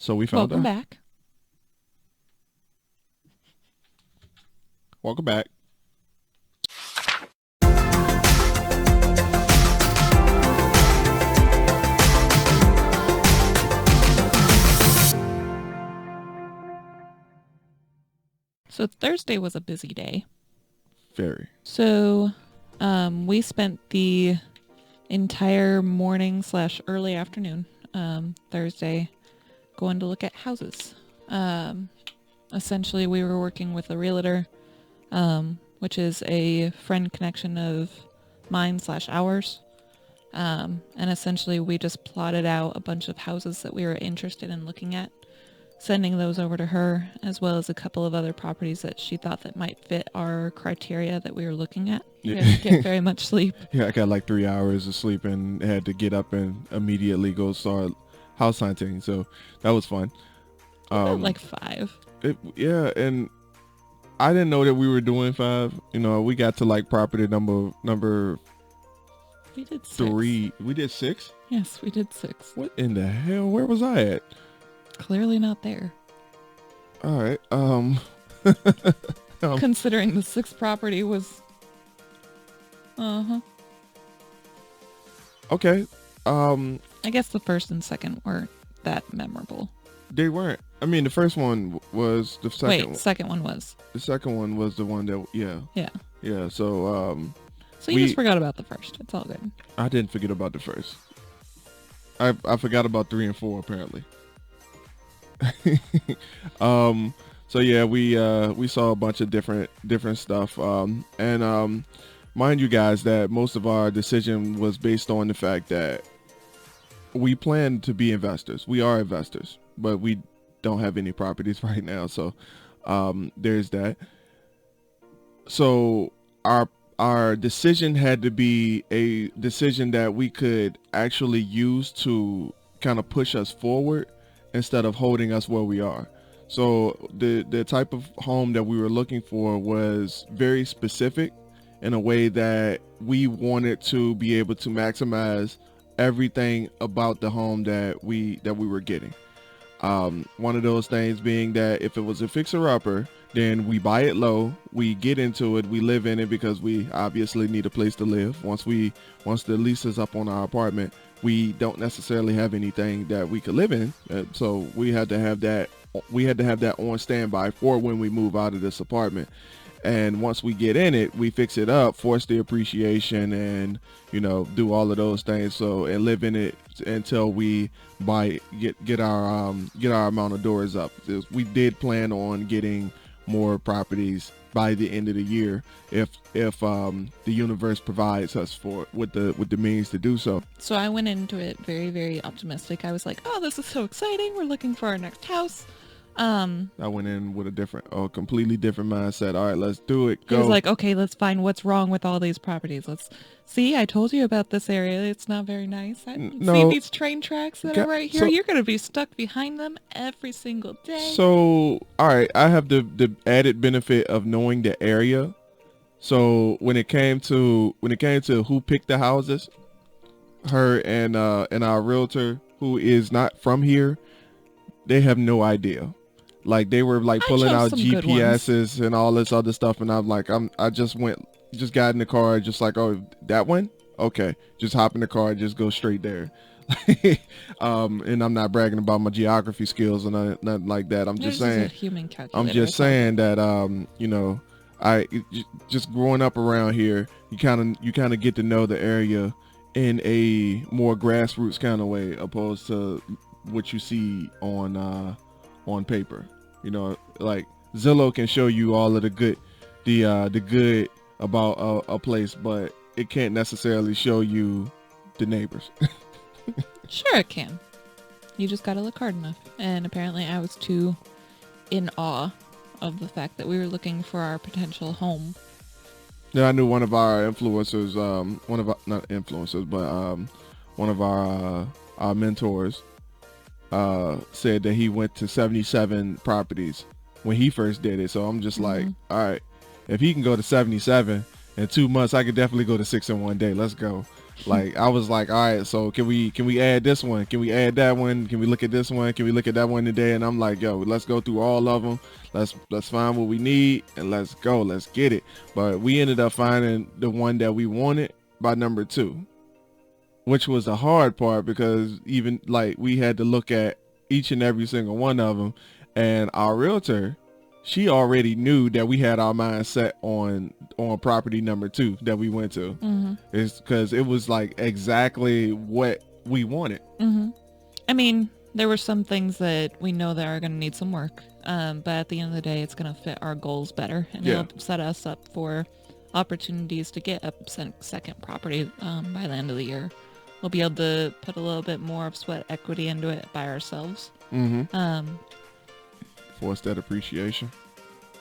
So we found Welcome her. back. Welcome back. So Thursday was a busy day. Very. So we spent the entire morning / early afternoon Thursday going to look at houses. Essentially, we were working with a realtor, which is a friend connection of mine / ours. And essentially, we just plotted out a bunch of houses that we were interested in looking at, sending those over to her, as well as a couple of other properties that she thought that might fit our criteria that we were looking at. You Yeah. didn't get very much sleep. Yeah, I got like 3 hours of sleep and had to get up and immediately go start house hunting. So that was fun. About like 5. Yeah, and I didn't know that we were doing 5. We got to like property number We did 6. 3. We did 6. Yes, we did 6. What in the hell? Where was I at? Clearly not there. All right. Considering the 6th property was... Okay. I guess the first and second weren't that memorable. They weren't. I mean, the first one was the second. Wait, second one was. The second one was the one that, yeah. Yeah. So, So you just forgot about the first. It's all good. I didn't forget about the first. I forgot about 3 and 4 apparently. So yeah, we saw a bunch of different stuff. And mind you guys that most of our decision was based on the fact that we plan to be investors. We are investors, but we don't have any properties right now. So there's that. So our decision had to be a decision that we could actually use to kind of push us forward instead of holding us where we are. So the type of home that we were looking for was very specific in a way that we wanted to be able to maximize everything about the home that we were getting. One of those things being that if it was a fixer-upper, then we buy it low, we get into it, we live in it because we obviously need a place to live. Once the lease is up on our apartment, we don't necessarily have anything that we could live in. So we had to have that on standby for when we move out of this apartment. And once we get in it, we fix it up, force the appreciation, and do all of those things. So and live in it until we get our amount of doors up. We did plan on getting more properties by the end of the year if the universe provides us with the means to do so. So I went into it very, very optimistic. I was like, oh, this is so exciting. We're looking for our next house. I went in with a completely different mindset. All right, let's do it. Go. He was like, okay, let's find what's wrong with all these properties. Let's see. I told you about this area. It's not very nice. See these train tracks that are right here. You're going to be stuck behind them every single day. So, all right, I have the added benefit of knowing the area. So when it came to who picked the houses, her and our realtor, who is not from here, they have no idea. Like they were like pulling out GPSs and all this other stuff, and I'm like, I just got in the car, just like, oh, that one, okay, just hop in the car, just go straight there. And I'm not bragging about my geography skills and nothing like that. I'm just saying, human calculator. I'm just saying that I just growing up around here, you kind of get to know the area in a more grassroots kind of way, opposed to what you see on paper. Like Zillow can show you all of the good about a place, but it can't necessarily show you the neighbors. Sure it can. You just gotta look hard enough. And apparently I was too in awe of the fact that we were looking for our potential home. Yeah, I knew one of our influencers, not influencers, but one of our mentors said that he went to 77 properties when he first did it. So I'm just like, all right, if he can go to 77 in 2 months, I could definitely go to 6 in one day. Let's go. Like I was like, all right, so can we add this one? Can we add that one? Can we look at this one? Can we look at that one today? And I'm like, yo, let's go through all of them. Let's find what we need and let's go. Let's get it. But we ended up finding the one that we wanted by number 2, which was the hard part because even like we had to look at each and every single one of them, and our realtor, she already knew that we had our mind set on property number 2 that we went to. It's because it was like exactly what we wanted. I mean, there were some things that we know that are going to need some work, but at the end of the day, it's going to fit our goals better, and Yeah. it'll set us up for opportunities to get a second property by the end of the year. We'll be able to put a little bit more of sweat equity into it by ourselves. Force that appreciation.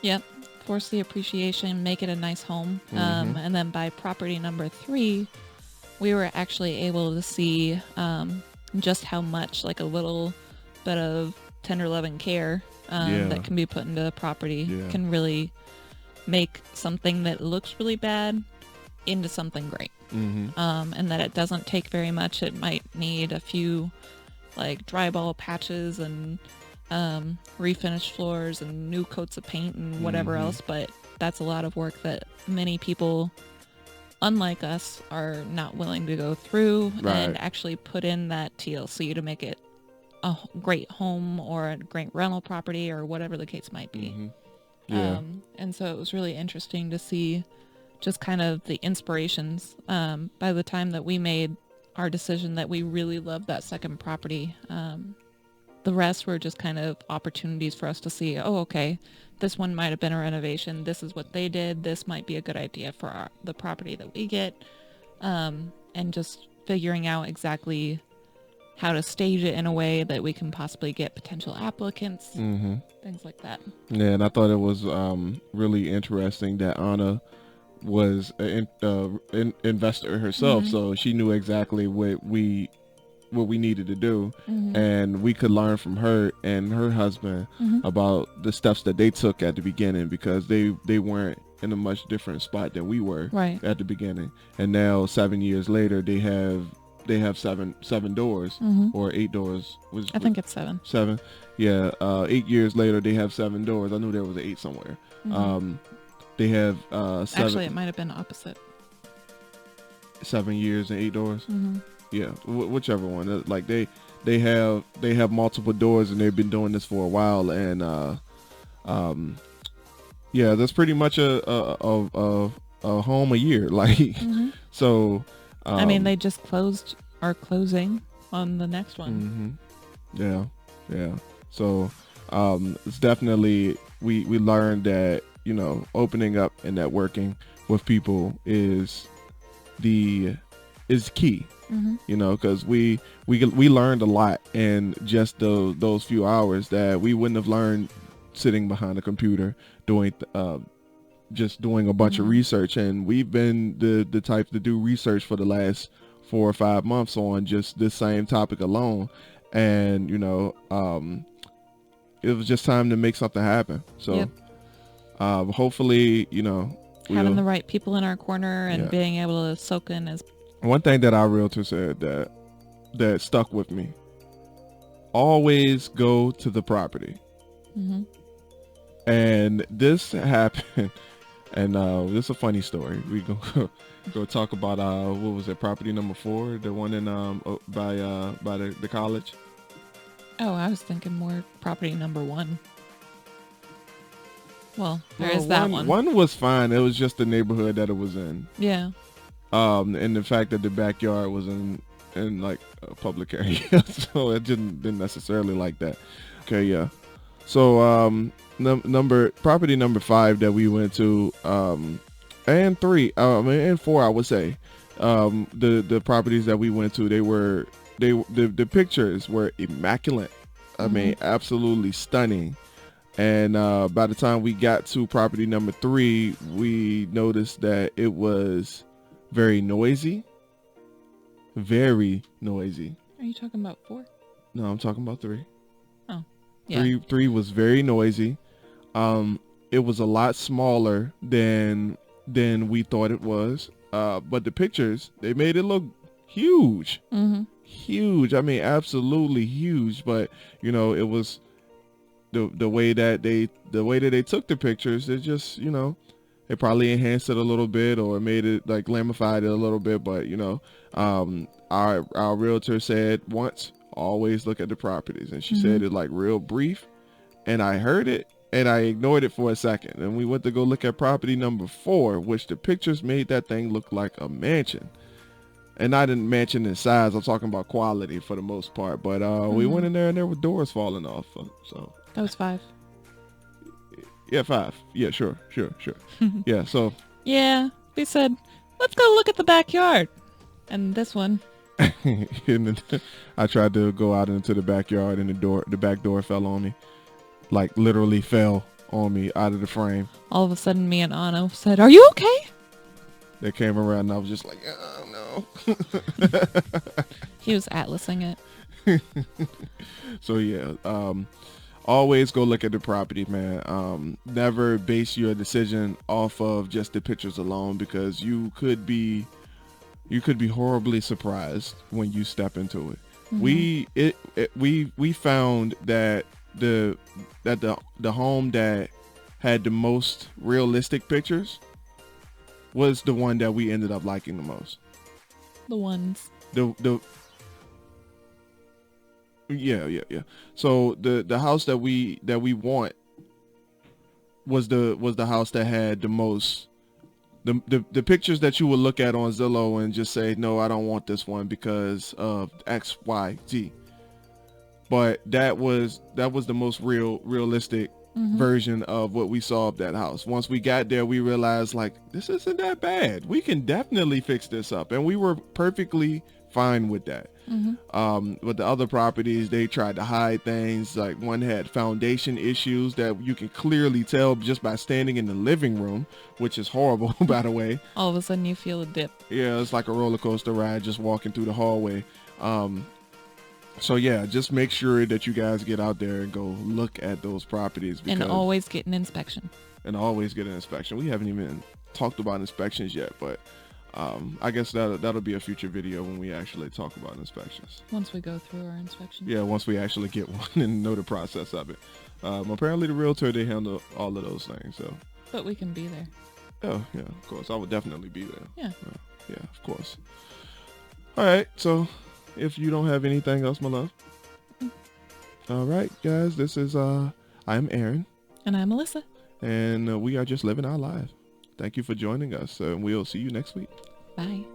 Yep. Force the appreciation, make it a nice home. And then by property number 3, we were actually able to see just how much like a little bit of tender love and care that can be put into a property can really make something that looks really bad into something great. And that it doesn't take very much. It might need a few like drywall patches and refinished floors and new coats of paint and whatever else, but that's a lot of work that many people, unlike us, are not willing to go through and actually put in that TLC to make it a great home or a great rental property or whatever the case might be. And so it was really interesting to see just kind of the inspirations by the time that we made our decision that we really loved that second property. The rest were just kind of opportunities for us to see, oh, okay, this one might have been a renovation. This is what they did. This might be a good idea for the property that we get. And just figuring out exactly how to stage it in a way that we can possibly get potential applicants, things like that. Yeah, and I thought it was really interesting that Anna was an investor herself, so she knew exactly what we needed to do, and we could learn from her and her husband about the steps that they took at the beginning, because they weren't in a much different spot than we were at the beginning, and now 7 years later they have seven doors or 8 doors. I think it's 7. 7. Yeah. 8 years later they have 7 doors. I knew there was an 8 somewhere. They have 7. Actually, it might have been opposite. 7 years and 8 doors. Yeah, whichever one. Like they have multiple doors, and they've been doing this for a while, and yeah, that's pretty much a home a year. Like so. I mean, they just are closing on the next one. Yeah. So it's definitely we learned that, you know, opening up and networking with people is key. You know, because we learned a lot in just those few hours that we wouldn't have learned sitting behind a computer doing just doing a bunch of research. And we've been the type to do research for the last 4 or 5 months on just this same topic alone, and you know, it was just time to make something happen. So hopefully, you know, having the right people in our corner and being able to soak in as one thing that our realtor said that stuck with me: always go to the property. And this happened, and this is a funny story. We go talk about what was it, property number 4, the one in by the college. Oh, I was thinking more property number 1. Well, there is that one. One was fine. It was just the neighborhood that it was in. Yeah. And the fact that the backyard was in like a public area, so it didn't necessarily like that. Okay, yeah. So property number 5 that we went to, and 3, and 4, I would say, the properties that we went to, the pictures were immaculate. I mean, absolutely stunning. And by the time we got to property number 3, we noticed that it was very noisy. Very noisy. Are you talking about 4? No, I'm talking about 3. Oh, yeah. 3 was very noisy. It was a lot smaller than we thought it was. But the pictures, they made it look huge. Mm-hmm. Huge. I mean, absolutely huge. But it was the way that they took the pictures. It just they probably enhanced it a little bit or made it like glamified it a little bit. But our realtor said once, always look at the properties, and she said it like real brief, and I heard it and I ignored it for a second, and we went to go look at property number 4, which the pictures made that thing look like a mansion. And I didn't mention in size. I'm talking about quality for the most part. But we went in there and there were doors falling off. So That was 5. yeah, 5. Yeah, sure. Yeah, so Yeah, we said, let's go look at the backyard. And this one, and then I tried to go out into the backyard, and the back door fell on me, like literally fell on me out of the frame. all of a sudden, me and Anna said, "Are you okay?" They came around, and I was just like, oh no. He was atlasing it. So yeah, always go look at the property, man. Never base your decision off of just the pictures alone, because you could be horribly surprised when you step into it. We found that the home that had the most realistic pictures was the one that we ended up liking the most. The ones. Yeah. So the house that we want was the house that had the most the pictures that you would look at on Zillow and just say, no, I don't want this one because of X, Y, Z. But that was the most realistic version of what we saw of that house. Once we got there, we realized like, this isn't that bad. We can definitely fix this up. And we were perfectly fine with that. With the other properties, they tried to hide things. Like one had foundation issues that you can clearly tell just by standing in the living room, which is horrible, by the way. All of a sudden you feel a dip. Yeah, it's like a roller coaster ride just walking through the hallway. So yeah, just make sure that you guys get out there and go look at those properties, And always get an inspection. and always get an inspection. We haven't even talked about inspections yet, but I guess that'll be a future video when we actually talk about inspections. Once we go through our inspection. Yeah, once we actually get one and know the process of it. Apparently the realtor, they handle all of those things. So. But we can be there. Oh yeah, of course. I would definitely be there. Yeah. Yeah, of course. All right, so if you don't have anything else, my love. All right, guys, this is I'm Aaron. And I'm Melissa. And we are just living our lives. Thank you for joining us, and we'll see you next week. Bye.